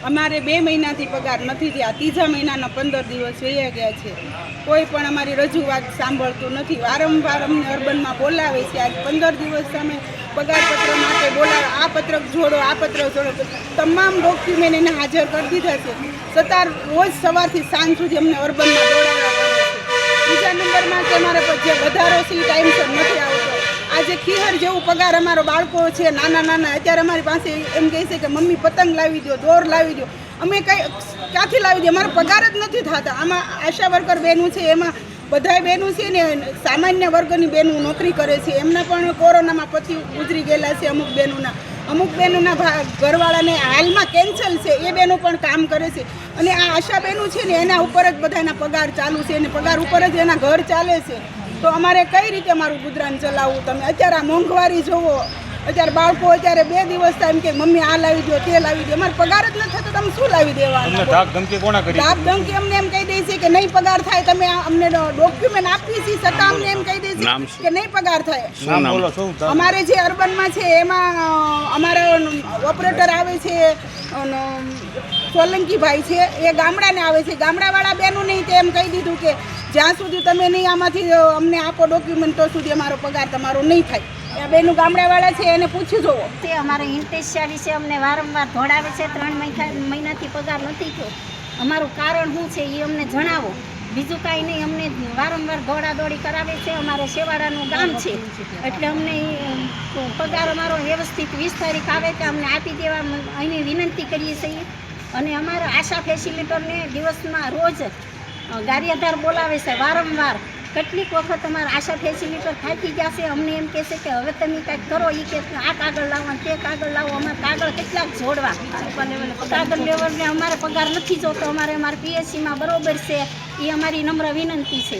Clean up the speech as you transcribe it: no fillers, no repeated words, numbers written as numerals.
અમારે 2 મહિનાથી પગાર નથી થયા, ત્રીજા મહિનાના 15 દિવસ વહી ગયા છે. કોઈ પણ અમારી રજૂઆત સાંભળતું નથી. વારંવાર અમને અર્બનમાં બોલાવે છે. આજ 15 દિવસ અમે પગારપત્ર માટે બોલાવે, આ પત્રક જોડો, આ પત્રક જોડો, તમામ ડોક્યુમેન્ટ એને હાજર કરી દીધા છે. છતાં રોજ સવારથી સાંજ સુધી અમને અર્બનમાં દોડાવવા પડે છે. બીજા નંબરમાં કે અમારે જે વધારો છે એ ટાઈમસર નથી આવતો. આજે ખીહર જેવું પગાર અમારો બાળકો છે નાના નાના, અત્યારે અમારી પાસે એમ કહે છે કે મમ્મી પતંગ લાવી દો, દોર લાવી દો. અમે ક્યાંથી લાવી દઈએ? અમારો પગાર જ નથી થતા. આમાં આશા વર્કર બહેનું છે, એમાં બધાય બહેનું છે ને સામાન્ય વર્ગની બહેનું નોકરી કરે છે. એમના પણ કોરોનામાં પતિ ગુજરી ગયેલા છે. અમુક બહેનોના ઘરવાળાને હાલમાં કેન્સલ છે, એ બહેનો પણ કામ કરે છે. અને આ આશા બહેનું છે ને એના ઉપર જ બધાના પગાર ચાલુ છે, અને પગાર ઉપર જ એના ઘર ચાલે છે. તો અમારે કઈ રીતે અમારું ગુજરાન ચલાવવું? તમે અત્યારે આ મોંઘવારી જોવો. અત્યારે બાળકો અત્યારે 2 દિવસ થાય એમ કે મમ્મી આ લાવી દો, તે લાવી દો. અમારે પગાર જ નથી થતો, તમે શું લાવી દેવાના? ધાક ધમકી કોના કરી? ધાક ધમકી અમને એમ કહી દે છે કે નહીં પગાર થાય, તમે અમને ડોક્યુમેન્ટ આપી છે છતાં અમને એમ કહી દે છે કે નહીં પગાર થાય. અમારે જે અર્બનમાં છે એમાં અમારા ઓપરેટર આવે છે સોલંકીભાઈ છે, એ ગામડાને આવે છે. ગામડાવાળા બહેનું નહીં તે એમ કહી દીધું કે જ્યાં સુધી તમે નહીં આમાંથી અમને આપો ડોક્યુમેન્ટ તો સુધી અમારો પગાર તમારો નહીં થાય. આ બેનું ગામડાવાળા છે એને પૂછી જોવો. તે અમારે ઇન્ટેન્સિયા વિશે અમને વારંવાર ધોડાવે છે. 3 મહિનાથી પગાર નથી થયો. અમારું કારણ શું છે એ અમને જણાવો. બીજું કાંઈ નહીં, અમને વારંવાર દોડાદોડી કરાવે છે. અમારે શેવાડાનું ગામ છે એટલે અમને પગાર અમારો વ્યવસ્થિત 20 તારીખ આવે તો અમને આપી દેવા અહીં વિનંતી કરીએ છીએ. અને અમારા આશા ફેસિલિટરને દિવસમાં રોજ ગારિયાધાર બોલાવે છે વારંવાર. કેટલીક વખત અમારા આશા ફેસિલિટર થાકી ગયા છે. અમને એમ કહે છે કે હવે તમે કાંઈક કરો, એ કે આ કાગળ લાવો, તે કાગળ લાવો. અમારે કાગળ કેટલાક જોડવા, કાગળ લેવલને અમારે પગાર નથી જોતો. અમારે પીએસસીમાં બરોબર છે, એ અમારી નમ્ર વિનંતી છે.